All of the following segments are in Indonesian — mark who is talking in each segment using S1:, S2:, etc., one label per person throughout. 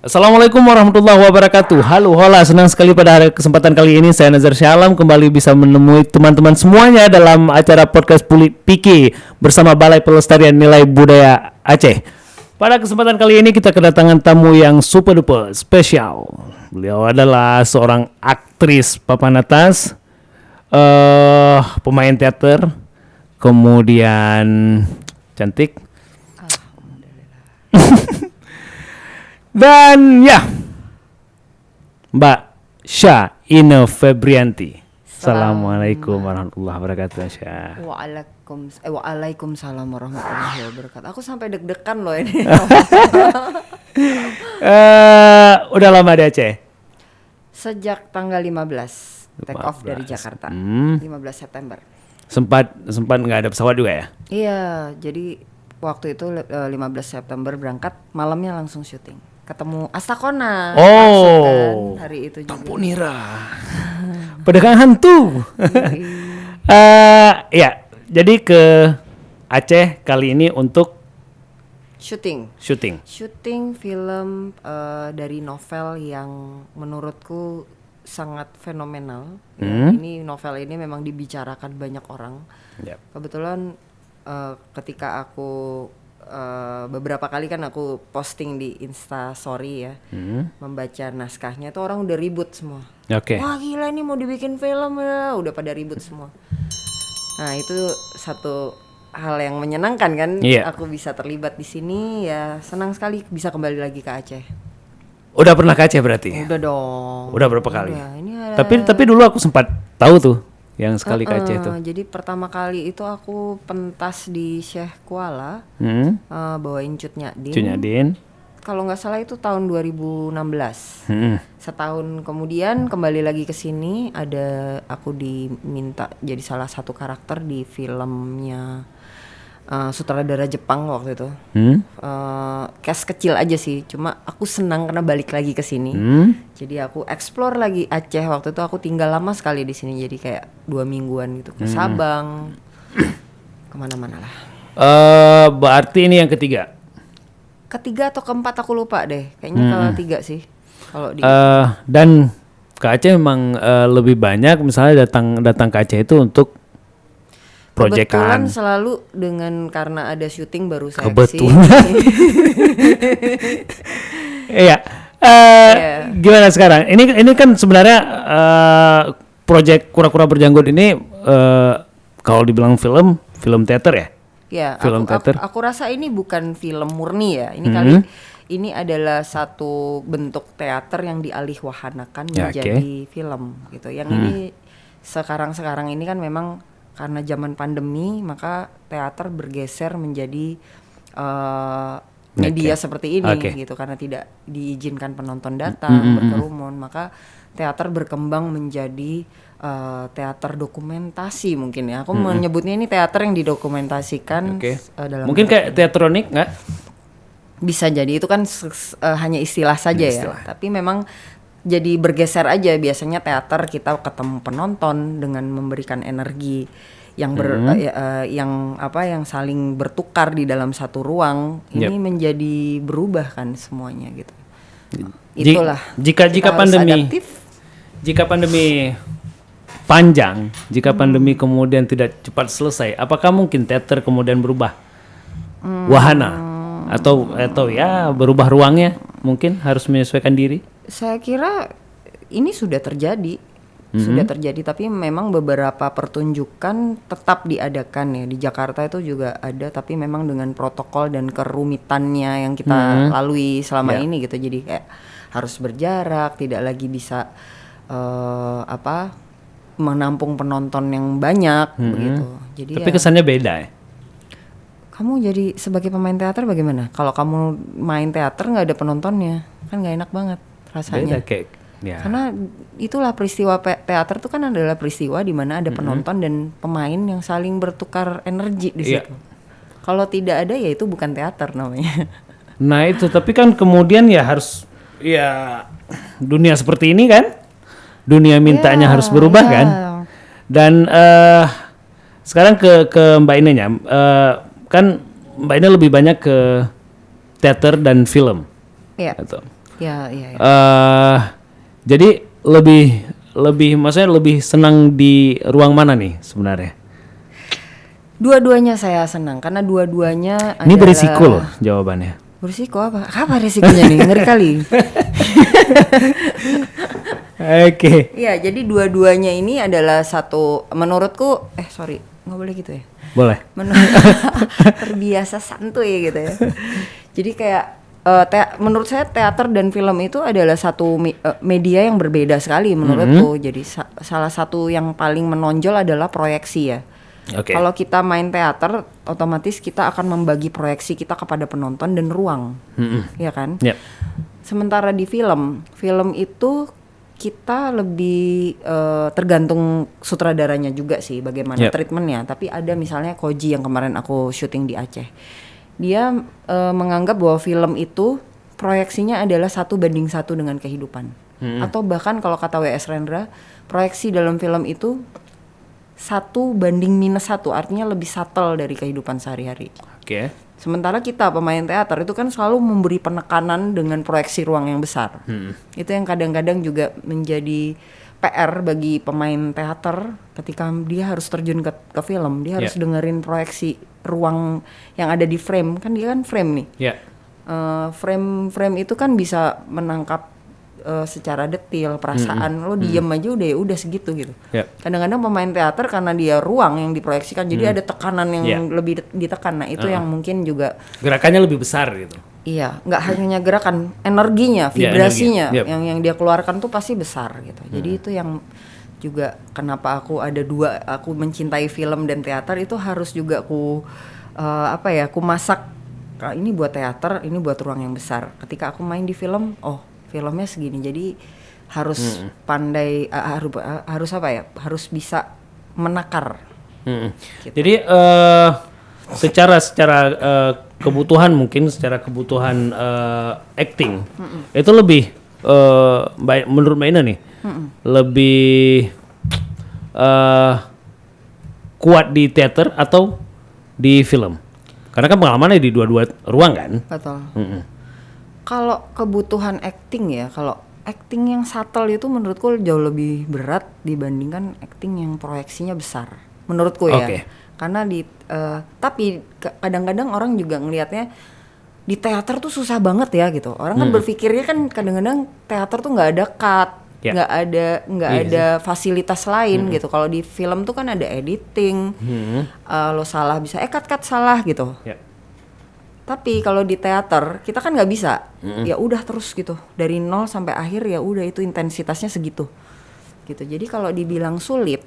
S1: Assalamualaikum warahmatullahi wabarakatuh. Halo, hola, senang sekali pada kesempatan kali ini saya Nazar Syalam kembali bisa menemui teman-teman semuanya dalam acara podcast Piki bersama Balai Pelestarian Nilai Budaya Aceh. Pada kesempatan kali ini kita kedatangan tamu yang super duper spesial. Beliau adalah seorang aktris papan atas, pemain teater, kemudian cantik. Dan ya, Mbak Syah Febrianti. Assalamualaikum warahmatullahi wabarakatuh, Syah.
S2: Waalaikumsalam warahmatullahi wabarakatuh. Aku sampai deg-degan loh ini.
S1: Udah lama di Aceh?
S2: Sejak tanggal 15 take off dari Jakarta. 15 September.
S1: Sempat nggak ada pesawat juga ya?
S2: Iya, jadi waktu itu 15 September berangkat, malamnya langsung syuting. Ketemu Astakona.
S1: Oh,
S2: kan, hari itu juga.
S1: Tampu Nira. Pedagang hantu. Ya, jadi ke Aceh kali ini untuk
S2: syuting film dari novel yang menurutku sangat fenomenal. Ini novel ini memang dibicarakan banyak orang.
S1: Yep.
S2: Kebetulan ketika aku beberapa kali kan aku posting di Insta Story ya, membaca naskahnya tuh orang udah ribut semua.
S1: Okay.
S2: Wah gila ini mau dibikin film ya, udah pada ribut semua. Nah itu satu hal yang menyenangkan kan, aku bisa terlibat di sini ya, senang sekali bisa kembali lagi ke Aceh.
S1: Udah pernah ke Aceh berarti?
S2: Udah dong.
S1: Udah berapa kali?
S2: Ini ada...
S1: Tapi dulu aku sempat tahu tuh yang sekali ke Aceh tuh.
S2: Jadi pertama kali itu aku pentas di Syekh Kuala, bawain Cut Nyadin. Kalau nggak salah itu tahun 2016. Setahun kemudian kembali lagi ke sini, ada aku diminta jadi salah satu karakter di filmnya sutradara Jepang waktu itu. Cast kecil aja sih, cuma aku senang karena balik lagi ke sini. Jadi aku explore lagi Aceh. Waktu itu aku tinggal lama sekali di sini, jadi kayak 2 mingguan gitu ke Sabang, kemana-mana lah.
S1: Berarti ini yang ketiga
S2: atau keempat aku lupa deh, kayaknya ketiga sih. Kalau di
S1: dan ke Aceh memang lebih banyak misalnya datang ke Aceh itu untuk proyekan.
S2: Kebetulan selalu karena ada syuting baru saya
S1: kebetulan. Iya. Gimana sekarang? Ini kan sebenarnya proyek Kura-Kura Berjanggut ini kalau dibilang film teater ya?
S2: Ya, aku rasa ini bukan film murni ya. Ini kali ini adalah satu bentuk teater yang dialihwahanakan menjadi film gitu. Yang ini sekarang ini kan memang karena zaman pandemi, maka teater bergeser menjadi media seperti ini gitu, karena tidak diizinkan penonton datang berkerumun, maka teater berkembang menjadi teater dokumentasi mungkin ya. Aku menyebutnya ini teater yang didokumentasikan dalam
S1: mungkin kayak teatronik nggak?
S2: Bisa jadi itu kan hanya istilah saja ya. Tapi memang jadi bergeser aja. Biasanya teater kita ketemu penonton dengan memberikan energi yang yang saling bertukar di dalam satu ruang. Ini menjadi berubah kan semuanya gitu. Itulah.
S1: Jika pandemi panjang, jika pandemi kemudian tidak cepat selesai, apakah mungkin teater kemudian berubah wahana atau ya berubah ruangnya, mungkin harus menyesuaikan diri?
S2: Saya kira ini sudah terjadi, tapi memang beberapa pertunjukan tetap diadakan ya. Di Jakarta itu juga ada, tapi memang dengan protokol dan kerumitannya yang kita lalui selama ini gitu. Jadi kayak harus berjarak, tidak lagi bisa menampung penonton yang banyak begitu. Jadi
S1: tapi kesannya beda ya.
S2: Kamu jadi sebagai pemain teater bagaimana? Kalau kamu main teater nggak ada penontonnya, kan nggak enak banget rasanya.
S1: Beda
S2: karena itulah peristiwa teater itu kan adalah peristiwa di mana ada penonton dan pemain yang saling bertukar energi di situ. Kalau tidak ada ya itu bukan teater namanya.
S1: Nah itu, tapi kan kemudian ya harus ya dunia seperti ini kan, dunia mintanya harus berubah kan. Dan sekarang ke Mbak Inenya, kan Mbak Ina lebih banyak ke teater dan film.
S2: Iya.
S1: Gitu.
S2: Ya, iya.
S1: Jadi maksudnya lebih senang di ruang mana nih sebenarnya?
S2: Dua-duanya saya senang karena dua-duanya
S1: Ini berisiko loh jawabannya.
S2: Berisiko apa? Apa risikonya nih? Ngeri kali.
S1: Oke.
S2: Iya, jadi dua-duanya ini adalah satu, menurutku, nggak boleh gitu ya?
S1: Boleh.
S2: Terbiasa santuy gitu ya. Jadi kayak menurut saya teater dan film itu adalah satu media yang berbeda sekali menurutku. Jadi salah satu yang paling menonjol adalah proyeksi ya.
S1: Okay.
S2: Kalau kita main teater, otomatis kita akan membagi proyeksi kita kepada penonton dan ruang, ya kan?
S1: Yep.
S2: Sementara di film itu kita lebih tergantung sutradaranya juga sih, bagaimana treatmentnya. Tapi ada misalnya Koji yang kemarin aku syuting di Aceh, dia menganggap bahwa film itu proyeksinya adalah 1:1 dengan kehidupan, atau bahkan kalau kata W.S. Rendra, proyeksi dalam film itu 1:-1, artinya lebih subtle dari kehidupan sehari-hari.
S1: Oke.
S2: Sementara kita pemain teater itu kan selalu memberi penekanan dengan proyeksi ruang yang besar. Itu yang kadang-kadang juga menjadi PR bagi pemain teater ketika dia harus terjun ke film, dia harus dengerin proyeksi ruang yang ada di frame, kan dia kan frame nih. Frame itu kan bisa menangkap secara detail perasaan, lo diem aja udah segitu gitu. Kadang-kadang pemain teater karena dia ruang yang diproyeksikan, jadi ada tekanan yang lebih ditekan. Nah itu yang mungkin juga
S1: gerakannya lebih besar gitu.
S2: Iya, nggak hanya gerakan, energinya, vibrasinya yang dia keluarkan tuh pasti besar gitu. Jadi itu yang juga kenapa aku mencintai film dan teater, itu harus juga aku masak. Ini buat teater, ini buat ruang yang besar. Ketika aku main di film, filmnya segini, jadi harus pandai, harus bisa menakar. Gitu.
S1: Jadi secara kebutuhan acting itu lebih menurut Mbak Ina nih lebih kuat di teater atau di film? Karena kan pengalamannya di dua-dua ruang kan.
S2: Betul. Kalau kebutuhan acting ya, kalau acting yang subtle itu menurutku jauh lebih berat dibandingkan acting yang proyeksinya besar. Menurutku ya. Karena tapi kadang-kadang orang juga ngelihatnya di teater tuh susah banget ya gitu. Orang kan berpikirnya kan kadang-kadang teater tuh nggak ada cut, nggak ada fasilitas lain gitu. Kalau di film tuh kan ada editing, lo salah bisa cut salah gitu. Tapi kalau di teater kita kan nggak bisa, ya udah terus gitu dari 0 sampai akhir, ya udah itu intensitasnya segitu, gitu. Jadi kalau dibilang sulit,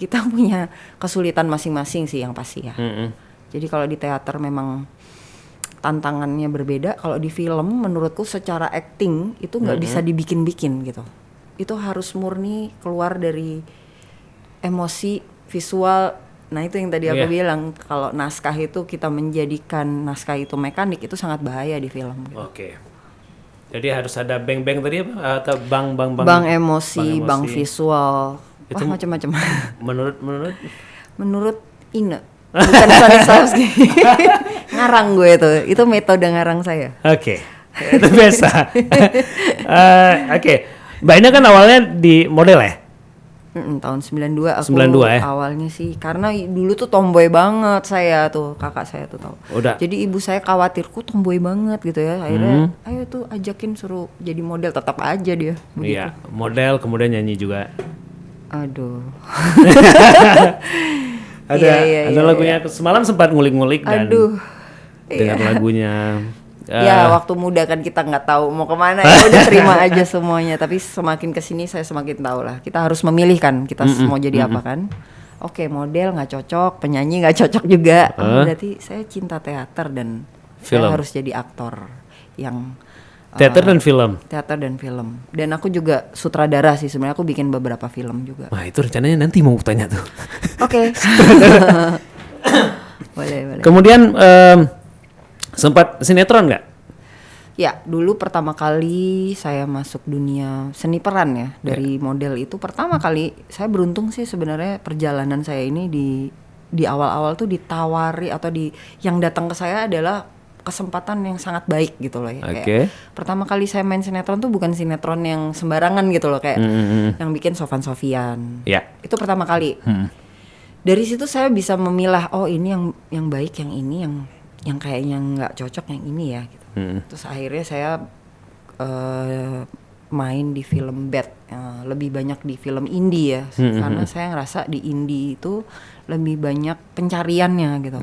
S2: kita punya kesulitan masing-masing sih yang pasti ya. Jadi kalau di teater memang tantangannya berbeda. Kalau di film menurutku secara acting itu nggak bisa dibikin-bikin gitu. Itu harus murni keluar dari emosi visual. Nah itu yang tadi aku bilang, kalau naskah itu kita menjadikan naskah itu mekanik, itu sangat bahaya di film.
S1: Oke. Jadi harus ada bang tadi apa? Atau
S2: bang emosi, bang visual, itu macam-macam. Menurut Ina, bukan Stanislavski. Ngarang gue itu metode ngarang saya.
S1: Oke. Itu biasa. Oke. Mbak Ina kan awalnya di model ya?
S2: Tahun 92 aku 92, awalnya sih, karena dulu tuh tomboy banget saya tuh, kakak saya tuh tahu. Jadi ibu saya khawatir kok tomboy banget gitu ya. Akhirnya ayo tuh ajakin suruh jadi model, tetap aja dia begitu. Iya,
S1: model kemudian nyanyi juga.
S2: Aduh.
S1: ada lagunya semalam sempat ngulik-ngulik dan dengar lagunya.
S2: Ya waktu muda kan kita nggak tahu mau kemana, ya udah terima aja semuanya. Tapi semakin kesini saya semakin tahu lah, kita harus memilih kan kita mau jadi apa kan. Oke, model nggak cocok, penyanyi nggak cocok juga. Berarti saya cinta teater dan saya harus jadi aktor yang
S1: teater dan film.
S2: Teater dan film. Dan aku juga sutradara sih sebenarnya, aku bikin beberapa film juga.
S1: Wah itu rencananya nanti mau tanya tuh.
S2: Oke. boleh.
S1: Kemudian sempat sinetron nggak?
S2: Ya, dulu pertama kali saya masuk dunia seni peran ya, dari model itu pertama kali. Saya beruntung sih sebenarnya perjalanan saya ini di awal-awal tuh ditawari atau yang datang ke saya adalah kesempatan yang sangat baik gitu loh ya.
S1: Oke.
S2: Kayak pertama kali saya main sinetron tuh bukan sinetron yang sembarangan gitu loh, kayak yang bikin Sofan Sofian. Itu pertama kali. Dari situ saya bisa memilah, oh ini yang baik, yang ini yang kayaknya nggak cocok, yang ini ya gitu. Terus akhirnya saya main di film bad, lebih banyak di film indie ya, karena saya ngerasa di indie itu lebih banyak pencariannya gitu.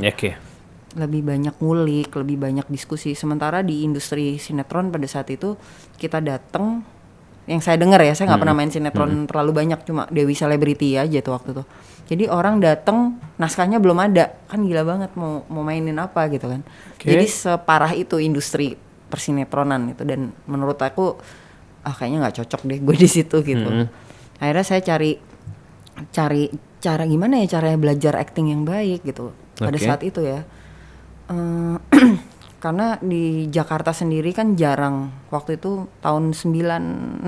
S2: Lebih banyak ngulik, lebih banyak diskusi. Sementara di industri sinetron pada saat itu kita datang, yang saya dengar ya, saya nggak pernah main sinetron terlalu banyak, cuma Dewi Celebrity aja tuh waktu itu. Jadi orang datang naskahnya belum ada, kan gila banget mau mainin apa gitu kan. Jadi separah itu industri persinetronan itu, dan menurut aku kayaknya nggak cocok deh gue di situ gitu. Akhirnya saya cari cara gimana ya caranya belajar acting yang baik gitu pada saat itu ya. Karena di Jakarta sendiri kan jarang, waktu itu tahun 96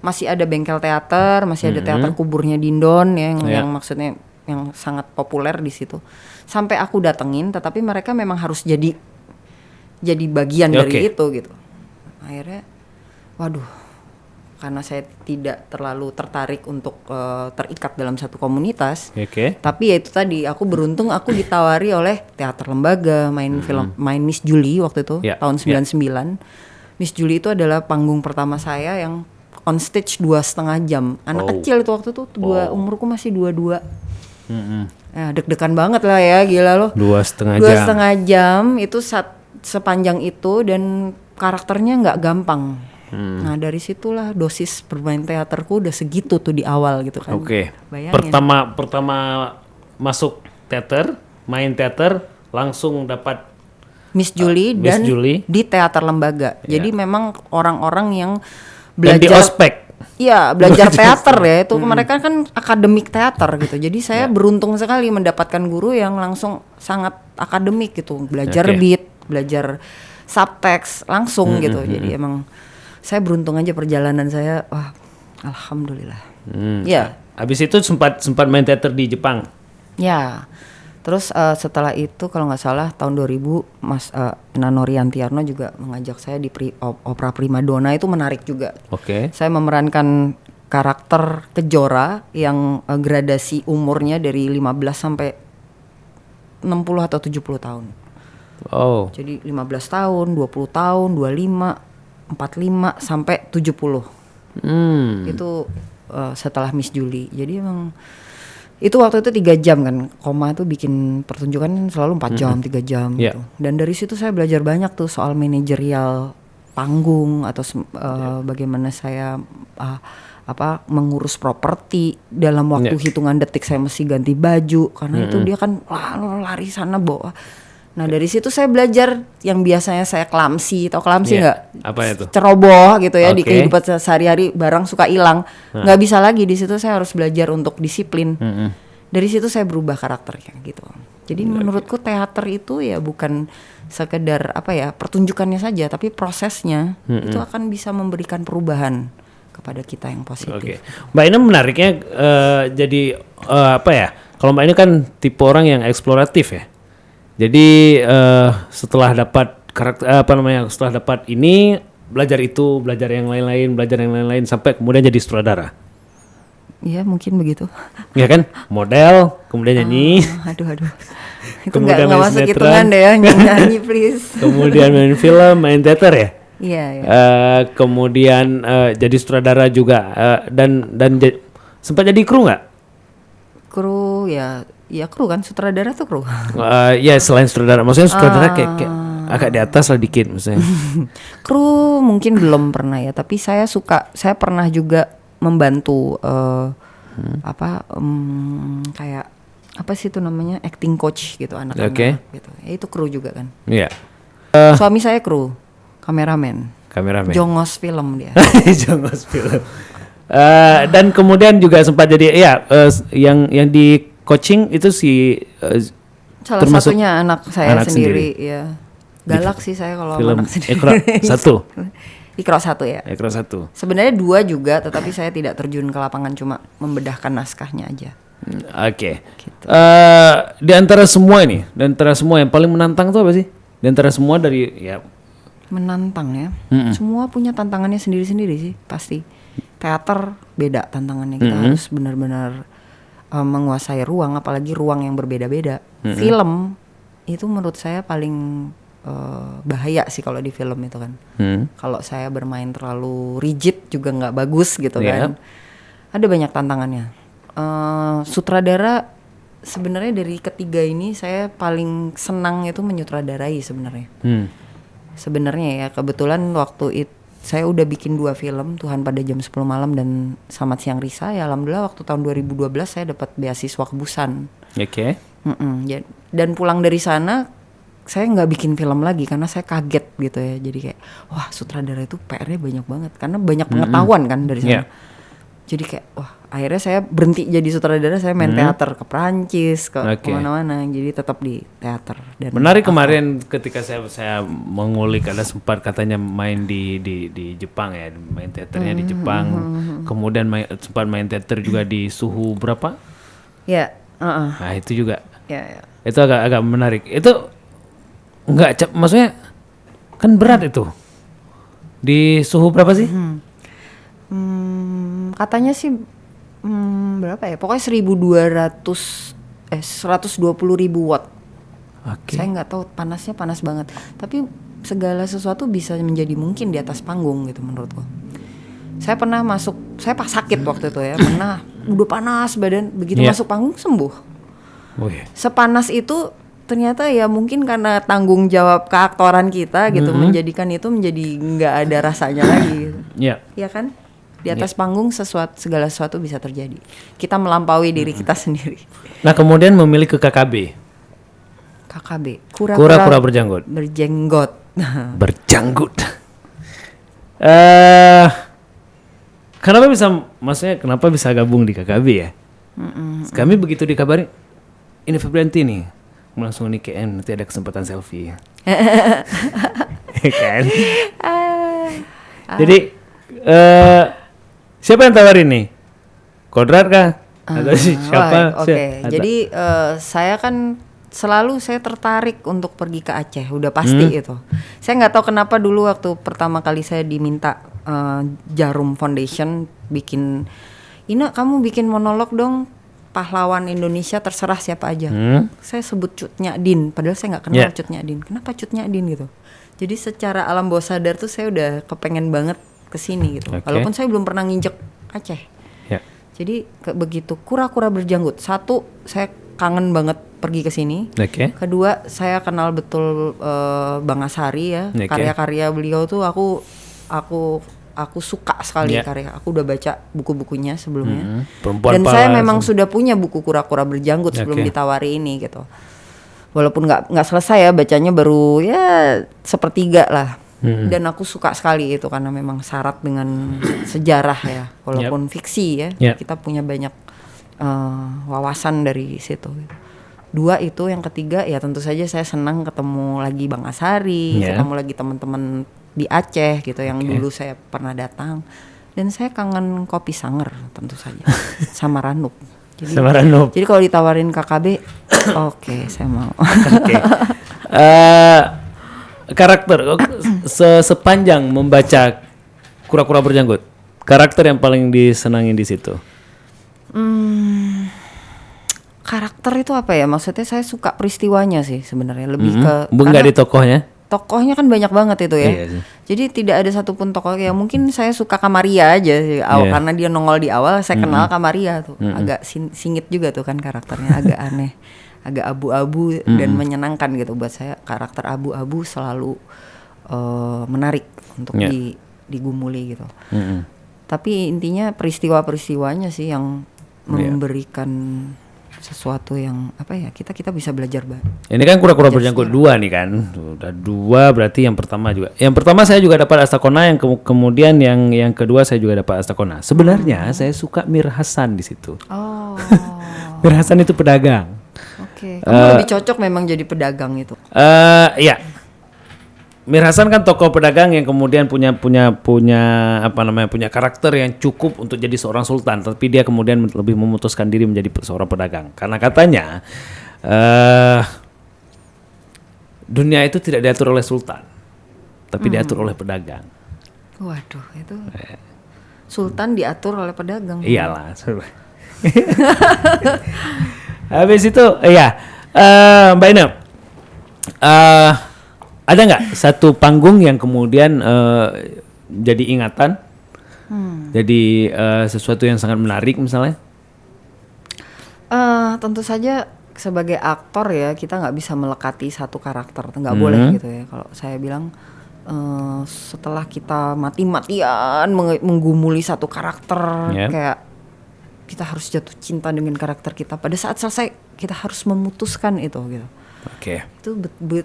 S2: masih ada bengkel teater, masih ada teater kuburnya Dindon ya, yang maksudnya yang sangat populer di situ. Sampai aku datengin, tetapi mereka memang harus jadi bagian dari itu gitu. Akhirnya, waduh, karena saya tidak terlalu tertarik untuk terikat dalam satu komunitas. Tapi ya itu tadi, aku beruntung aku ditawari oleh teater lembaga, main Miss Julie waktu itu tahun 99. Miss Julie itu adalah panggung pertama saya yang on stage 2,5 jam. Anak kecil itu waktu itu, umurku masih 22. Nah, deg-degan banget lah ya, gila loh. 2,5 jam itu sepanjang itu, dan karakternya nggak gampang. Nah dari situlah dosis bermain teaterku udah segitu tuh di awal gitu kan. Bayangin.
S1: Pertama masuk teater, main teater, langsung dapat
S2: Miss Julie dan di teater lembaga. Jadi memang orang-orang yang belajar
S1: dan di ospek.
S2: Iya, belajar teater ya, itu mereka kan akademik teater gitu. Jadi saya beruntung sekali mendapatkan guru yang langsung sangat akademik gitu, belajar beat, belajar subtext langsung gitu. Jadi emang saya beruntung aja perjalanan saya, wah, alhamdulillah. Ya.
S1: Habis itu sempat main teater di Jepang.
S2: Ya. Terus setelah itu kalau nggak salah tahun 2000 Mas Nano Riantiarno juga mengajak saya di opera Primadona, itu menarik juga. Saya memerankan karakter Kejora yang gradasi umurnya dari 15 sampai 60 atau 70 tahun. Jadi 15 tahun, 20 tahun, 25, 45 sampai 70. Itu setelah Miss Julie. Jadi emang itu waktu itu 3 jam kan, koma itu bikin pertunjukan selalu 4 jam, 3 jam gitu. Dan dari situ saya belajar banyak tuh soal manajerial panggung atau bagaimana saya mengurus properti dalam waktu hitungan detik. Saya mesti ganti baju karena itu dia kan lari sana bawa. Nah dari situ saya belajar yang biasanya saya clumsy, tau clumsy nggak?
S1: Apa itu?
S2: Ceroboh gitu ya, di kehidupan sehari-hari barang suka hilang, nggak bisa lagi. Di situ saya harus belajar untuk disiplin. Dari situ saya berubah karakternya gitu. Jadi menurutku teater itu ya bukan sekedar pertunjukannya saja, tapi prosesnya itu akan bisa memberikan perubahan kepada kita yang positif.
S1: Mbak Ina menariknya jadi kalau Mbak Ina kan tipe orang yang eksploratif ya. Jadi setelah dapat setelah dapat ini, belajar itu, belajar yang lain-lain sampai kemudian jadi sutradara.
S2: Iya, mungkin begitu.
S1: Ya kan, model, kemudian nyanyi.
S2: Aduh. Itu nggak masuk hitungan deh ya, nyanyi please.
S1: Kemudian main film, main teater ya.
S2: Iya.
S1: Kemudian jadi sutradara juga dan sempat jadi kru nggak?
S2: Kru ya kru kan, sutradara tuh kru.
S1: Ya selain sutradara, maksudnya sutradara kayak agak di atas lah dikit maksudnya.
S2: Kru mungkin belum pernah ya, tapi saya pernah juga membantu kayak apa sih itu namanya, acting coach gitu anak-anak gitu. Ya, itu kru juga kan.
S1: Iya.
S2: Suami saya kru, kameramen. Jongos film dia.
S1: Jongos film. Dan kemudian juga sempat jadi yang di coaching itu
S2: salah satunya anak saya sendiri ya. Galak sih saya kalau anak sendiri. Ikro 1 ya.
S1: Ikro 1.
S2: Sebenarnya 2 juga, tetapi saya tidak terjun ke lapangan, cuma membedahkan naskahnya aja.
S1: Gitu. Di antara semua yang paling menantang tuh apa sih? Di antara semua dari ya
S2: menantang ya. Semua punya tantangannya sendiri-sendiri sih pasti. Teater beda tantangannya, kita harus benar-benar menguasai ruang, apalagi ruang yang berbeda-beda. Film itu menurut saya paling bahaya sih kalau di film itu kan. Kalau saya bermain terlalu rigid juga nggak bagus gitu kan. Ada banyak tantangannya. Sutradara sebenarnya dari ketiga ini saya paling senang itu menyutradarai sebenarnya. Sebenarnya ya kebetulan waktu itu saya udah bikin 2 film, Tuhan pada Jam 10 Malam dan Selamat Siang Risa. Ya alhamdulillah waktu tahun 2012 saya dapat beasiswa ke Busan.
S1: Oke.
S2: Dan pulang dari sana saya nggak bikin film lagi karena saya kaget gitu ya. Jadi kayak wah sutradara itu PR-nya banyak banget karena banyak pengetahuan kan dari sana. Jadi kayak wah akhirnya saya berhenti jadi sutradara, saya main teater ke Perancis, ke kemana-mana. Jadi tetap di teater. Dan
S1: menarik kemarin ketika saya mengulik ada sempat katanya main di Jepang ya, main teaternya di Jepang. Kemudian sempat main teater juga di suhu berapa?
S2: Ya.
S1: Nah itu juga.
S2: Ya.
S1: Itu agak menarik. Itu nggak maksudnya kan berat itu. Di suhu berapa sih?
S2: Katanya sih berapa ya? Pokoknya 120.000 watt. Saya nggak tahu, panasnya panas banget. Tapi segala sesuatu bisa menjadi mungkin di atas panggung gitu menurutku. Saya pernah saya pas sakit waktu itu ya. Pernah udah panas badan, begitu masuk panggung sembuh. Sepanas itu ternyata ya mungkin karena tanggung jawab keaktoran kita gitu, menjadikan itu menjadi nggak ada rasanya lagi. Iya kan? Di atas panggung segala sesuatu bisa terjadi. Kita melampaui diri kita sendiri.
S1: Nah kemudian memilih ke KKB. Kura-kura berjanggut. Berjanggut. Kenapa bisa gabung di KKB ya? Kami begitu dikabarin ini Febrianti nih, langsung nih KN nanti ada kesempatan selfie. Kan? Jadi siapa yang tawarin nih? Kodrat kah? Atau siapa?
S2: Jadi saya kan selalu saya tertarik untuk pergi ke Aceh, udah pasti itu. Saya nggak tahu kenapa dulu waktu pertama kali saya diminta Jarum Foundation bikin, Ina kamu bikin monolog dong, pahlawan Indonesia terserah siapa aja. Saya sebut Cut Nyadin, padahal saya nggak kenal Cut Nyadin. Kenapa Cut Nyadin gitu? Jadi secara alam bawah sadar tuh saya udah kepengen banget kesini gitu. Walaupun saya belum pernah nginjek Aceh. Jadi begitu kura-kura berjanggut. Satu, saya kangen banget pergi ke sini. Kedua, saya kenal betul Bang Asari ya. Karya-karya beliau tuh aku suka sekali karya. Aku udah baca buku-bukunya sebelumnya. Dan saya memang sudah punya buku kura-kura berjanggut sebelum ditawari ini gitu. Walaupun nggak selesai ya bacanya, baru ya sepertiga lah. Dan aku suka sekali itu karena memang syarat dengan sejarah ya, walaupun fiksi ya, kita punya banyak wawasan dari situ. 2 itu, yang ketiga ya tentu saja saya senang ketemu lagi Bang Asari, ketemu lagi teman-teman di Aceh gitu yang dulu saya pernah datang, dan saya kangen kopi Sanger tentu saja sama Ranup. Jadi kalau ditawarin KKB, oke, saya mau.
S1: Karakter sepanjang membaca Kura-kura Berjanggut, karakter yang paling disenangin di situ?
S2: Karakter itu apa ya? Maksudnya saya suka peristiwanya sih sebenarnya, lebih ke
S1: nggak di tokohnya.
S2: Tokohnya kan banyak banget itu ya. Jadi tidak ada satupun tokoh ya. Mungkin saya suka Kamaria aja sih, karena dia nongol di awal. Saya kenal Kamaria tuh, agak singit juga tuh kan karakternya, agak aneh, agak abu-abu dan menyenangkan gitu buat saya. Karakter abu-abu selalu menarik untuk digumuli gitu. Tapi intinya peristiwa-peristiwanya sih yang memberikan sesuatu yang apa ya, kita bisa belajar banget.
S1: Ini kan Kura-kura Berjanggut 2 nih kan, udah 2 berarti yang pertama saya juga dapat Astakona, yang kemudian yang kedua saya juga dapat Astakona. Sebenarnya saya suka Mir Hasan di situ. Mir Hasan itu pedagang.
S2: Kamu lebih cocok memang jadi pedagang itu.
S1: Iya. Mir Hasan kan tokoh pedagang yang kemudian punya karakter yang cukup untuk jadi seorang sultan, tapi dia kemudian lebih memutuskan diri menjadi seorang pedagang karena katanya dunia itu tidak diatur oleh sultan, tapi diatur oleh pedagang.
S2: Waduh, itu sultan diatur oleh pedagang.
S1: Iyalah. Habis itu, Mbak Ina, ada nggak satu panggung yang kemudian jadi ingatan, jadi sesuatu yang sangat menarik misalnya?
S2: Tentu saja sebagai aktor ya, kita nggak bisa melekati satu karakter, nggak boleh gitu ya. Kalau saya bilang setelah kita mati-matian menggumuli satu karakter, kayak kita harus jatuh cinta dengan karakter kita. Pada saat selesai kita harus memutuskan itu gitu.
S1: Oke.
S2: Itu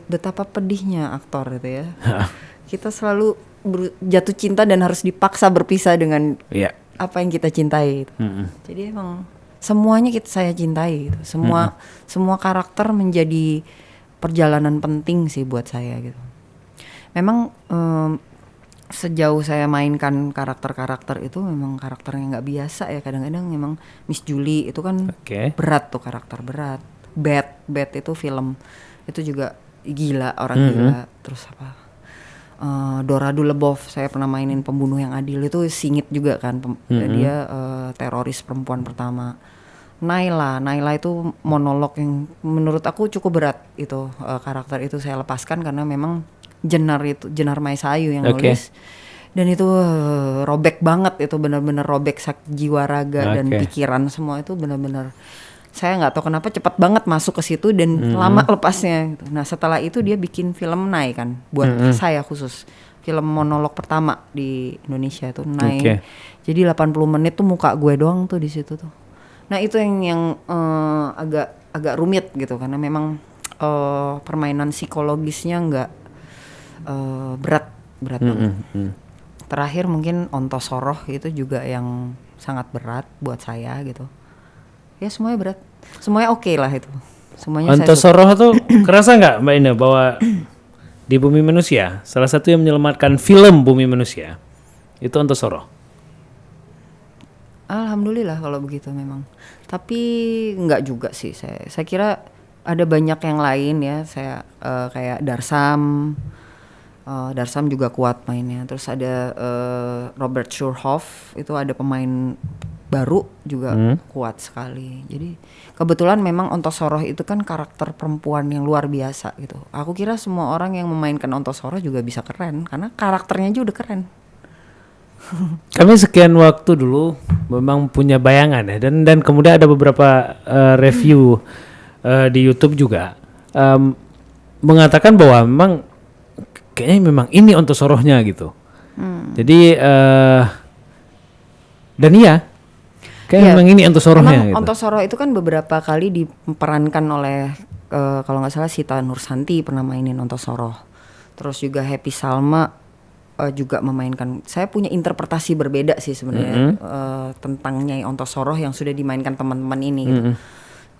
S2: betapa pedihnya aktor itu ya. Kita selalu jatuh cinta dan harus dipaksa berpisah dengan apa yang kita cintai. Gitu. Jadi emang semuanya saya cintai. Gitu. Semua karakter menjadi perjalanan penting sih buat saya gitu. Memang sejauh saya mainkan karakter-karakter itu memang karakternya nggak biasa ya. Kadang-kadang memang Miss Julie itu kan berat tuh, karakter berat. Bad itu film itu juga gila, orang gila. Terus apa? Dora Dulebov, saya pernah mainin pembunuh yang adil, itu singit juga kan. Dia teroris perempuan pertama. Naila itu monolog yang menurut aku cukup berat itu, karakter itu saya lepaskan karena memang Jenar Maesayu yang nulis. Dan itu robek banget, itu benar-benar robek jiwa raga dan pikiran semua, itu benar-benar saya nggak tahu kenapa cepat banget masuk ke situ dan lama lepasnya gitu. Nah setelah itu dia bikin film Nai kan, buat saya khusus, film monolog pertama di Indonesia itu Nai. Jadi 80 menit tuh muka gue doang tuh di situ tuh. Nah itu yang agak rumit gitu, karena memang permainan psikologisnya nggak berat banget. Terakhir mungkin Ontosoroh itu juga yang sangat berat buat saya gitu. Ya semuanya berat, semuanya oke lah itu. Semuanya
S1: Ontosoroh tuh kerasa nggak Mbak Ina bahwa di Bumi Manusia salah satu yang menyelamatkan film Bumi Manusia itu Ontosoroh?
S2: Alhamdulillah kalau begitu memang. Tapi nggak juga sih, saya kira ada banyak yang lain ya. Saya kayak Darsam juga kuat mainnya. Terus ada Robert Schurhoff, itu ada pemain baru juga kuat sekali. Jadi kebetulan memang Ontosoroh itu kan karakter perempuan yang luar biasa gitu. Aku kira semua orang yang memainkan Ontosoroh juga bisa keren karena karakternya aja udah keren.
S1: Kami sekian waktu dulu memang punya bayangan ya, dan kemudian ada beberapa review di YouTube juga mengatakan bahwa memang kayaknya memang ini Ontosorohnya gitu. Jadi dan iya, kayak memang ini Ontosorohnya gitu.
S2: Ontosoroh itu kan beberapa kali diperankan oleh kalau nggak salah Sita Nursanti pernah mainin Ontosoroh. Terus juga Happy Salma juga memainkan. Saya punya interpretasi berbeda sih sebenarnya tentang Nyai Ontosoroh yang sudah dimainkan teman-teman ini gitu.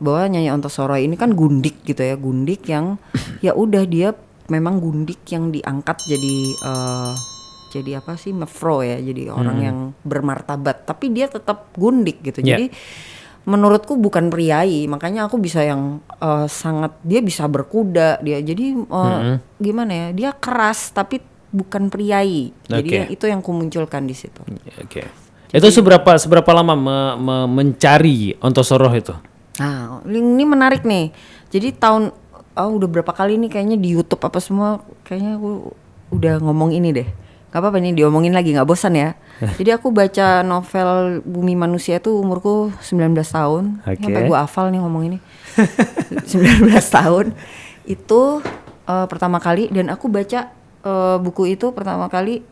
S2: Bahwa Nyai Ontosoroh ini kan gundik gitu ya, gundik yang ya udah dia memang gundik yang diangkat jadi apa sih, mefro ya, jadi orang yang bermartabat, tapi dia tetap gundik gitu. Jadi menurutku bukan priai, makanya aku bisa yang sangat, dia bisa berkuda, dia jadi gimana ya, dia keras tapi bukan priai. Jadi itu yang kumunculkan di situ.
S1: Itu seberapa lama mencari Ontosoroh itu?
S2: Nah, ini menarik nih. Jadi udah berapa kali nih kayaknya di YouTube apa semua, kayaknya aku udah ngomong ini deh. Gak apa-apa nih diomongin lagi, gak bosan ya. Jadi aku baca novel Bumi Manusia itu umurku 19 tahun. Sampai gue hafal nih ngomong ini. 19 tahun. Itu pertama kali, dan aku baca buku itu pertama kali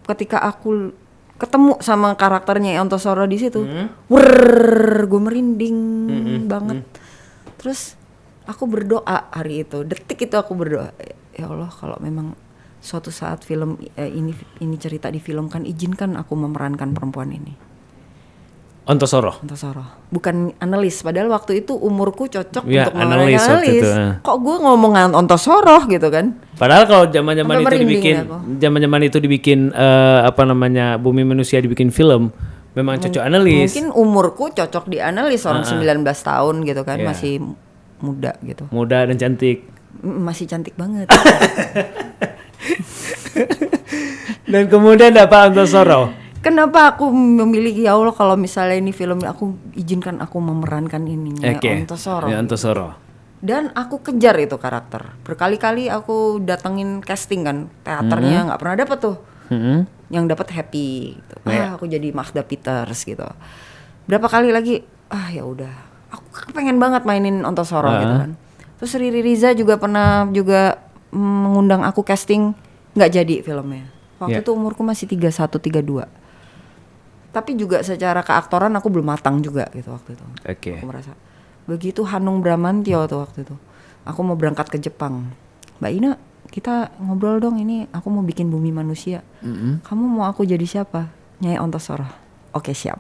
S2: ketika aku ketemu sama karakternya Ontosoroh di situ. Gue merinding banget. Terus aku berdoa hari itu, detik itu aku berdoa, ya Allah kalau memang suatu saat film ini cerita difilmkan, izinkan aku memerankan perempuan ini.
S1: Ontosoroh,
S2: bukan Annelies. Padahal waktu itu umurku cocok
S1: ya,
S2: untuk memerankan Annelies. Kok gue ngomongan Ontosoroh gitu kan?
S1: Padahal kalau zaman-zaman itu dibikin Bumi Manusia dibikin film, memang cocok Annelies.
S2: Mungkin umurku cocok di Annelies, orang 19 tahun gitu kan, masih muda gitu.
S1: Muda dan cantik.
S2: Masih cantik banget.
S1: Dan kemudian dapat Ontosoro.
S2: Kenapa aku memilih, ya Allah, kalau misalnya ini film, aku izinkan aku memerankan ininya Ontosoro.
S1: Ya, Ontosoro.
S2: Dan aku kejar itu karakter. Berkali-kali aku datengin casting kan, teaternya nggak pernah dapet tuh. Yang dapat Happy. Gitu. Aku jadi Magda Peters gitu. Berapa kali lagi, ya udah, aku pengen banget mainin Ontosoro gitu kan. Terus Riri Riza juga pernah juga mengundang aku casting, nggak jadi filmnya. Waktu itu umurku masih 31, 32. Tapi juga secara keaktoran aku belum matang juga gitu waktu itu. Aku merasa. Begitu Hanung Bramantyo tuh waktu itu. Aku mau berangkat ke Jepang. Mbak Ina, kita ngobrol dong, ini aku mau bikin Bumi Manusia. Kamu mau aku jadi siapa? Nyai Ontosoro. Oke, siap.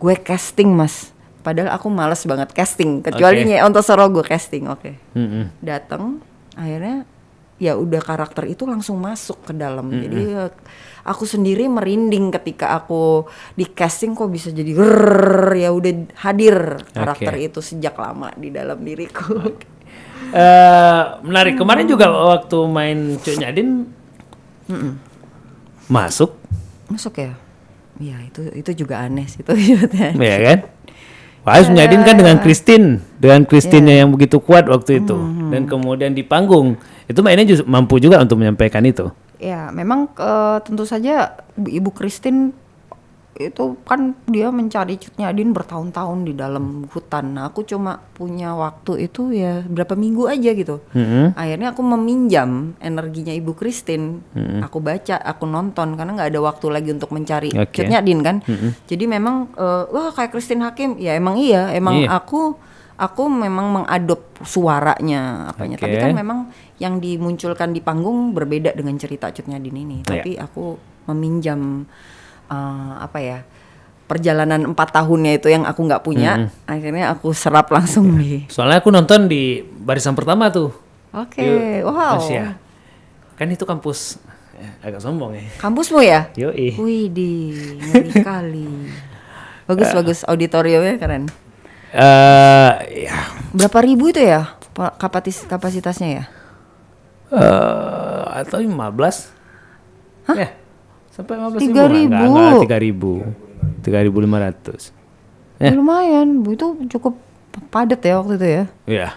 S2: Gue casting, Mas. Padahal aku males banget casting, kecuali Nyai Ontosoro gue casting. Datang, akhirnya ya udah karakter itu langsung masuk ke dalam. Jadi aku sendiri merinding ketika aku di casting, kok bisa jadi ya udah hadir karakter itu sejak lama di dalam diriku.
S1: Menarik. Kemarin juga waktu main Cuk Nyadin masuk ya?
S2: Iya, itu juga aneh sih itu. Iya
S1: kan? Wah, Nyadin kan dengan Christine-nya yang begitu kuat waktu itu, dan kemudian di panggung itu mainnya mampu juga untuk menyampaikan itu.
S2: Ya, memang tentu saja Ibu Christine itu kan dia mencari Cut Nyadin bertahun-tahun di dalam hutan. Nah, aku cuma punya waktu itu ya berapa minggu aja gitu. Akhirnya aku meminjam energinya Ibu Christine. Aku baca, aku nonton karena nggak ada waktu lagi untuk mencari Cut Nyadin kan. Jadi memang wah kayak Christine Hakim ya, emang aku memang mengadop suaranya apanya. Tapi kan memang yang dimunculkan di panggung berbeda dengan cerita Cut Nyadin ini. Tapi aku meminjam perjalanan 4 tahunnya itu yang aku nggak punya. Akhirnya aku serap langsung
S1: Soalnya aku nonton di barisan pertama tuh.
S2: Wow.
S1: Asia. Kan itu kampus agak sombong ya.
S2: Kampusmu ya?
S1: Yoi.
S2: Widih, ngeri kali. Bagus auditoriumnya keren.
S1: Ya.
S2: Berapa ribu itu ya kapasitasnya ya?
S1: Atau 15?
S2: Hah?
S1: Ya. Sampai
S2: 3.000.
S1: 3.500.
S2: Ya. Lumayan, Bu, itu cukup padat ya waktu itu ya.
S1: Iya.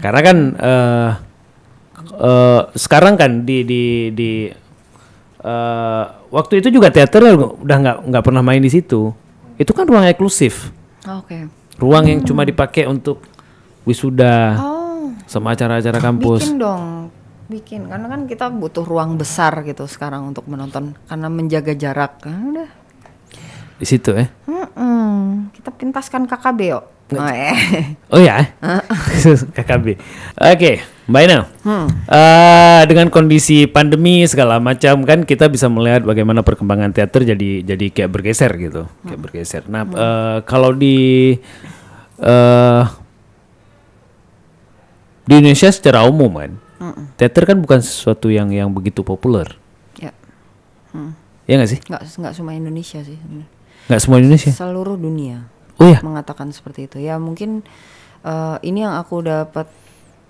S1: Karena kan sekarang kan di waktu itu juga teater udah nggak pernah main di situ. Itu kan ruang eksklusif. Ruang yang cuma dipakai untuk wisuda sama acara-acara kampus.
S2: Bikin karena kan kita butuh ruang besar gitu sekarang untuk menonton karena menjaga jarak kan udah
S1: di situ ya.
S2: Kita pentaskan KKB yuk.
S1: Oh ya. KKB. Oke, Mbak Ina. Dengan kondisi pandemi segala macam kan kita bisa melihat bagaimana perkembangan teater jadi kayak bergeser gitu, Nah, kalau di Indonesia secara umum kan, teater kan bukan sesuatu yang begitu populer.
S2: Ya.
S1: Ya nggak sih?
S2: Nggak semua Indonesia sih.
S1: Nggak semua Indonesia.
S2: Seluruh dunia. Mengatakan seperti itu. Ya mungkin ini yang aku dapat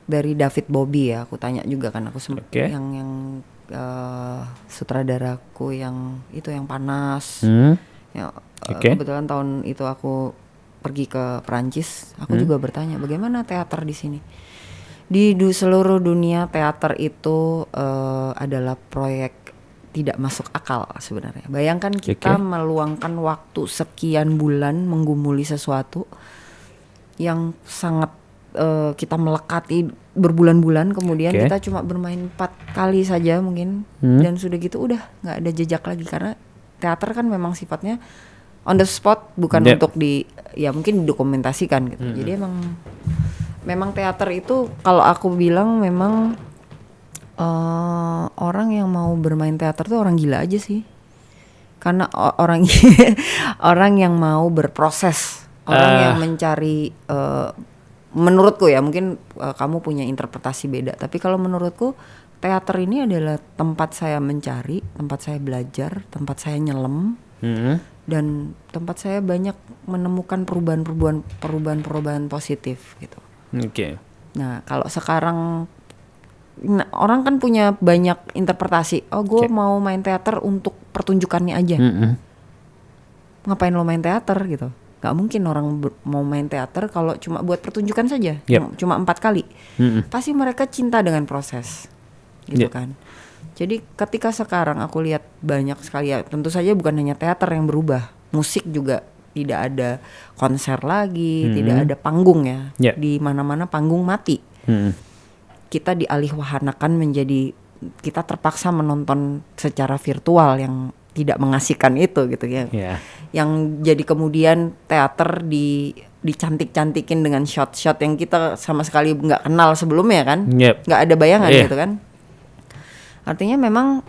S2: dari David Bobby ya. Aku tanya juga kan, aku yang sutradaraku yang itu yang panas. Kebetulan tahun itu aku pergi ke Perancis. Aku juga bertanya bagaimana teater di sini. Di seluruh dunia teater itu adalah proyek tidak masuk akal sebenarnya. Bayangkan kita meluangkan waktu sekian bulan menggumuli sesuatu yang sangat kita melekati berbulan-bulan, kemudian kita cuma bermain 4 kali saja mungkin, dan sudah gitu udah nggak ada jejak lagi karena teater kan memang sifatnya on the spot, bukan untuk mungkin didokumentasikan gitu. Jadi memang teater itu kalau aku bilang memang orang yang mau bermain teater tuh orang gila aja sih, karena orang yang mau berproses, orang yang mencari, menurutku ya mungkin kamu punya interpretasi beda, tapi kalau menurutku teater ini adalah tempat saya mencari, tempat saya belajar, tempat saya nyelam, dan tempat saya banyak menemukan perubahan positif gitu. Nah kalau sekarang orang kan punya banyak interpretasi. Oh gue mau main teater untuk pertunjukannya aja. Ngapain lo main teater gitu? Gak mungkin orang mau main teater kalau cuma buat pertunjukan saja. Cuma 4 kali. Pasti mereka cinta dengan proses gitu kan. Jadi ketika sekarang aku lihat banyak sekali ya, tentu saja bukan hanya teater yang berubah, musik juga tidak ada konser lagi, tidak ada panggung ya. Di mana-mana panggung mati. Kita dialihwahanakan menjadi, kita terpaksa menonton secara virtual yang tidak mengasihkan itu gitu ya. Yang jadi kemudian teater dicantik-cantikin dengan shot-shot yang kita sama sekali nggak kenal sebelumnya kan, nggak ada bayangan gitu kan. Artinya memang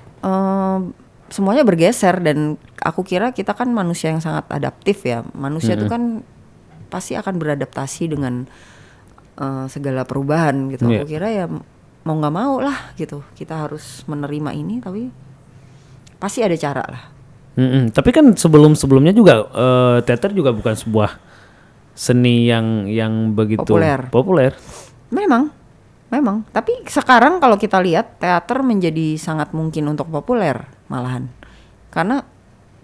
S2: semuanya bergeser, dan aku kira kita kan manusia yang sangat adaptif ya. Manusia itu kan pasti akan beradaptasi dengan segala perubahan gitu. Aku kira ya mau nggak mau lah gitu, kita harus menerima ini, tapi pasti ada cara lah.
S1: Tapi kan sebelumnya juga teater juga bukan sebuah seni yang begitu populer. Memang. Tapi sekarang kalau kita lihat teater menjadi sangat mungkin untuk populer malahan. Karena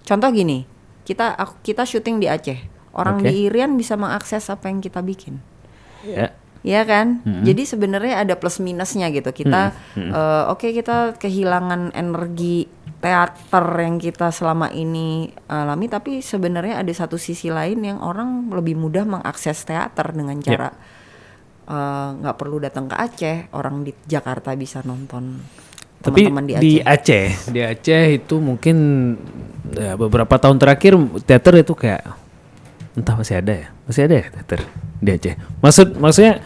S1: contoh gini, kita syuting di Aceh, orang di Irian bisa mengakses apa yang kita bikin. Iya kan? Jadi sebenarnya ada plus minusnya gitu. Kita kita kehilangan energi teater yang kita selama ini alami, tapi sebenarnya ada satu sisi lain yang orang lebih mudah mengakses teater dengan cara nggak perlu datang ke Aceh, orang di Jakarta bisa nonton teman-teman di Aceh. Di Aceh itu mungkin ya, beberapa tahun terakhir teater itu kayak entah masih ada ya teater di Aceh. Maksudnya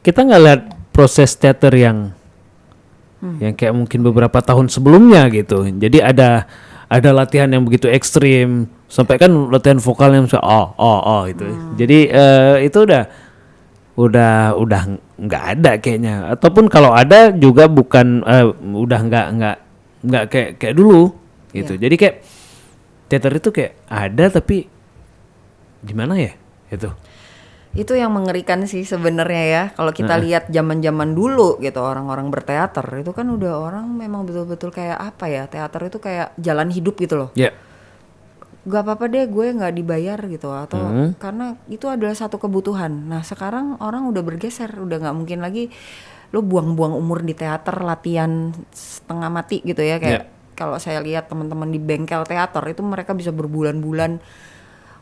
S1: kita nggak lihat proses teater yang kayak mungkin beberapa tahun sebelumnya gitu. Jadi ada latihan yang begitu ekstrim, sampai kan latihan vokal yang gitu. Jadi itu udah nggak ada kayaknya, ataupun kalau ada juga bukan udah nggak kayak dulu gitu. Jadi kayak teater itu kayak ada tapi gimana ya itu
S2: yang mengerikan sih sebenarnya ya. Kalau kita lihat zaman-zaman dulu gitu, orang-orang berteater itu kan udah orang memang betul-betul kayak apa ya, teater itu kayak jalan hidup gitu loh. Gak apa-apa deh gue gak dibayar gitu, atau karena itu adalah satu kebutuhan. Nah sekarang orang udah bergeser, udah gak mungkin lagi lo buang-buang umur di teater, latihan setengah mati gitu ya. Kayak kalau saya lihat teman-teman di bengkel teater itu mereka bisa berbulan-bulan.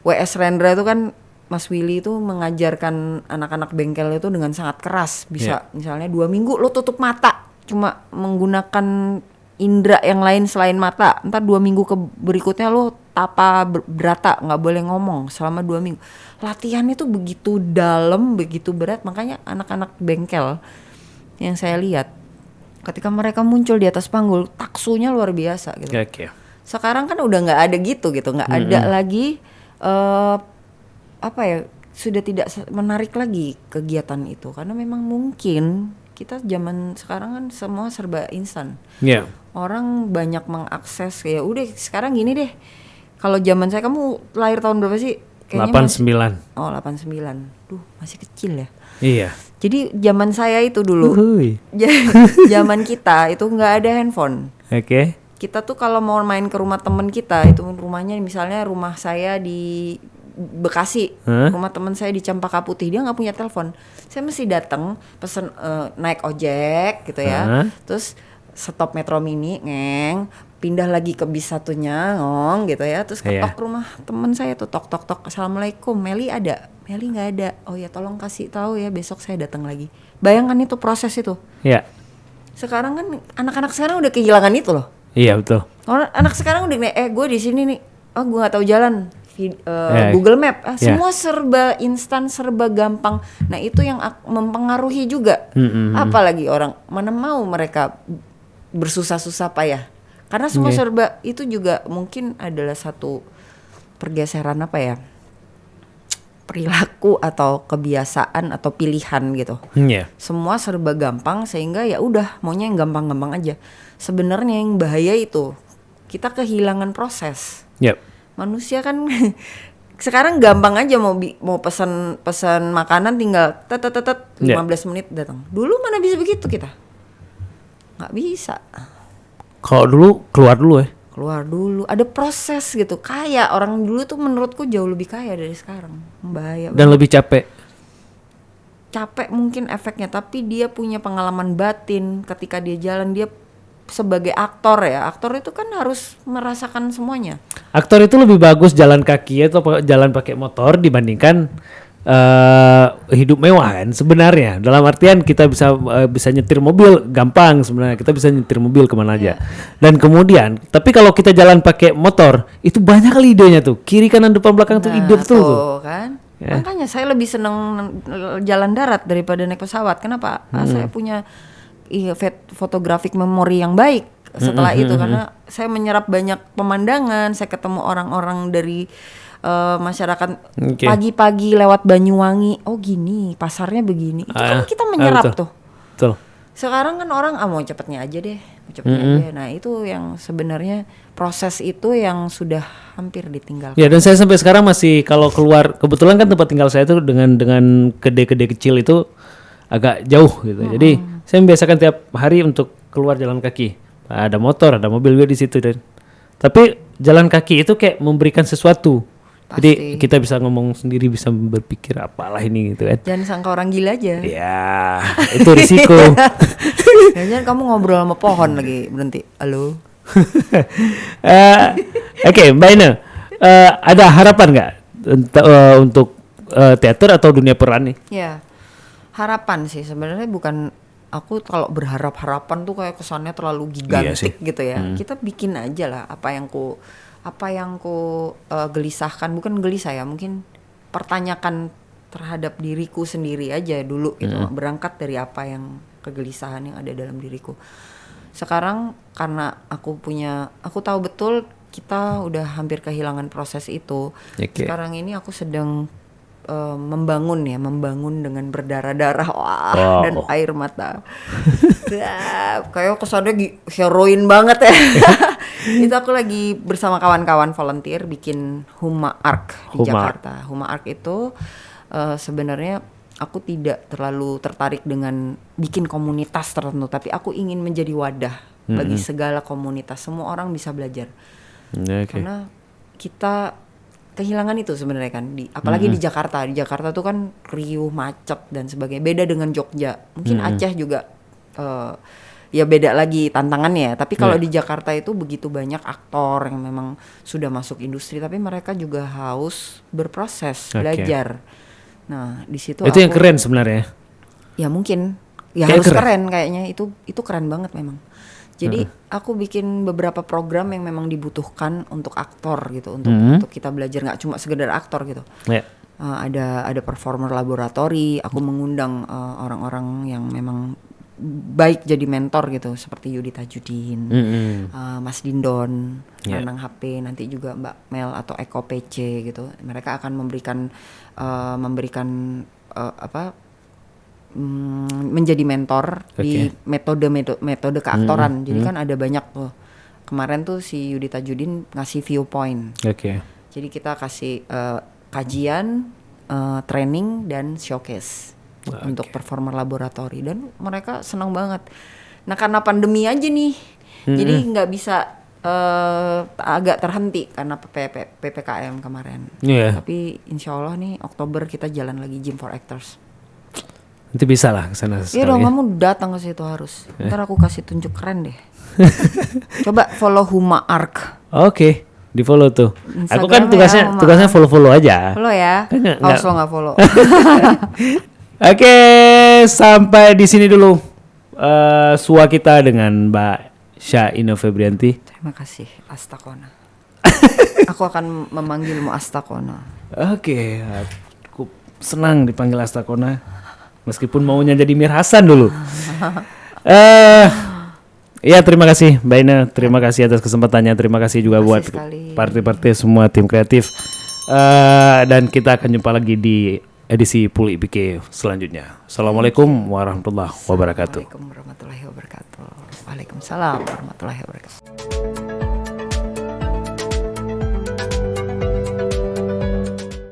S2: W.S. Rendra itu kan, Mas Willy itu mengajarkan anak-anak bengkel itu dengan sangat keras. Bisa misalnya 2 minggu lo tutup mata, cuma menggunakan indera yang lain selain mata. Ntar 2 minggu berikutnya lo tapa berata, nggak boleh ngomong selama 2 minggu. Latihannya tuh begitu dalam, begitu berat. Makanya anak-anak bengkel yang saya lihat, ketika mereka muncul di atas panggung, taksunya luar biasa gitu. Sekarang kan udah nggak ada gitu, nggak ada lagi sudah tidak menarik lagi kegiatan itu, karena memang mungkin kita zaman sekarang kan semua serba instan. Orang banyak mengakses, ya udah sekarang gini deh. Kalau zaman saya, kamu lahir tahun berapa sih?
S1: Kayaknya 89.
S2: 89. Duh, masih kecil ya.
S1: Iya.
S2: Jadi zaman saya itu dulu, zaman kita itu nggak ada handphone. Kita tuh kalau mau main ke rumah teman kita, itu rumahnya misalnya rumah saya di Bekasi, rumah teman saya di Cempaka Putih, dia nggak punya telepon. Saya mesti datang pesen naik ojek gitu ya, terus stop Metro Mini, pindah lagi ke bis satunya, gitu ya, terus ketok rumah teman saya tuh, tok, assalamualaikum, Meli ada? Meli nggak ada. Oh ya tolong kasih tahu ya, besok saya datang lagi. Bayangkan itu proses itu. Sekarang kan anak-anak sekarang udah kehilangan itu loh.
S1: Iya betul.
S2: Anak sekarang udah gue di sini nih, gue nggak tahu jalan. Google Map, semua serba instan, serba gampang. Nah itu yang mempengaruhi juga. Apalagi orang mana mau mereka bersusah-susah payah, karena semua serba itu juga mungkin adalah satu pergeseran perilaku atau kebiasaan atau pilihan gitu. Semua serba gampang sehingga ya udah maunya yang gampang-gampang aja. Sebenarnya yang bahaya itu kita kehilangan proses. Manusia kan Sekarang gampang aja mau pesan makanan tinggal 15 menit datang. Dulu mana bisa begitu kita? Nggak bisa.
S1: Kalau dulu keluar dulu, ada
S2: proses gitu. Kaya orang dulu tuh menurutku jauh lebih kaya dari sekarang. Bahaya
S1: dan lebih capek
S2: mungkin efeknya, tapi dia punya pengalaman batin ketika dia jalan. Dia sebagai aktor itu kan harus merasakan semuanya.
S1: Aktor itu lebih bagus jalan kaki atau jalan pakai motor dibandingkan hidup mewah kan sebenarnya. Dalam artian kita bisa nyetir mobil gampang sebenarnya, kita bisa nyetir mobil kemana aja. Dan kemudian tapi kalau kita jalan pakai motor itu banyak kali idenya tuh, kiri kanan depan belakang tuh ide tuh
S2: kan. Makanya saya lebih seneng jalan darat daripada naik pesawat. Kenapa? Saya punya fotografik memori yang baik setelah itu, karena saya menyerap banyak pemandangan, saya ketemu orang-orang dari masyarakat. Pagi-pagi lewat Banyuwangi, oh gini pasarnya begini, itu kan kita menyerap tuh.
S1: Betul.
S2: Sekarang kan orang mau cepetnya aja deh, aja. Nah itu yang sebenarnya proses itu yang sudah hampir ditinggalkan.
S1: Ya, dan saya sampai sekarang masih kalau keluar, kebetulan kan tempat tinggal saya itu dengan kedai-kedai kecil itu agak jauh gitu. Jadi saya membiasakan tiap hari untuk keluar jalan kaki. Ada motor, ada mobil juga di situ, dan tapi jalan kaki itu kayak memberikan sesuatu.
S2: Pasti.
S1: Jadi kita bisa ngomong sendiri, bisa berpikir apalah ini gitu kan.
S2: Jangan sangka orang gila aja.
S1: Ya, itu risiko.
S2: Jangan kamu ngobrol sama pohon lagi berhenti. Halo.
S1: Oke, Mbak Ina, ada harapan nggak untuk teater atau dunia peran nih?
S2: Ya, harapan sih sebenarnya bukan. Aku kalau berharap-harapan tuh kayak kesannya terlalu gigantik gitu ya. Kita bikin aja lah apa yang ku gelisahkan, bukan gelisah ya, mungkin pertanyakan terhadap diriku sendiri aja dulu gitu. Berangkat dari apa yang kegelisahan yang ada dalam diriku. Sekarang karena aku tahu betul kita udah hampir kehilangan proses itu. Sekarang ini aku sedang membangun dengan berdarah-darah dan air mata. Kayak kesannya heroin banget ya. Itu aku lagi bersama kawan-kawan volunteer bikin Huma Arc di Jakarta. Huma Arc itu sebenarnya aku tidak terlalu tertarik dengan bikin komunitas tertentu, tapi aku ingin menjadi wadah bagi segala komunitas. Semua orang bisa belajar. Karena kita kehilangan itu sebenarnya kan, apalagi di Jakarta. Di Jakarta tuh kan riuh, macet dan sebagainya. Beda dengan Jogja. Mungkin Aceh juga ya beda lagi tantangannya. Tapi kalau di Jakarta itu begitu banyak aktor yang memang sudah masuk industri, tapi mereka juga haus berproses, belajar. Nah, di situ
S1: itu yang keren sebenarnya.
S2: Ya mungkin ya harus keren kayaknya. Itu keren banget memang. Jadi aku bikin beberapa program yang memang dibutuhkan untuk aktor gitu, untuk kita belajar, nggak cuma sekedar aktor gitu. Ada performer laboratori. Aku mengundang orang-orang yang memang baik jadi mentor gitu, seperti Yudi Tajudin, Mas Dindon, Nanang HP, nanti juga Mbak Mel atau Eko PC gitu. Mereka akan memberikan menjadi mentor di metode keaktoran. Jadi kan ada banyak tuh. Kemarin tuh si Yudi Tajudin ngasih viewpoint. Jadi kita kasih kajian, training dan showcase untuk performer laboratori, dan mereka senang banget. Nah karena pandemi aja nih, jadi nggak bisa agak terhenti karena PPKM kemarin. Tapi insya Allah nih Oktober kita jalan lagi Gym for Actors.
S1: Nanti bisa lah kesana sekali.
S2: Iya dong, kamu datang ke situ harus. Ntar aku kasih tunjuk keren deh. Coba follow Huma Arc.
S1: Oke, di follow tuh. Instagram. Aku kan tugasnya follow aja.
S2: Follow ya. Kalau lo nggak follow.
S1: Oke, sampai di sini dulu sua kita dengan Mbak Syaina Febrianti.
S2: Terima kasih, Astakona. Aku akan memanggilmu Astakona.
S1: Oke, aku senang dipanggil Astakona. Meskipun maunya jadi Mir Hasan dulu. Ya terima kasih Mbak Ina, terima kasih atas kesempatannya, terima kasih juga buat partai-partai semua tim kreatif. Dan kita akan jumpa lagi di edisi Puli PK selanjutnya. Assalamualaikum warahmatullahi wabarakatuh.
S2: Waalaikumsalam warahmatullahi wabarakatuh.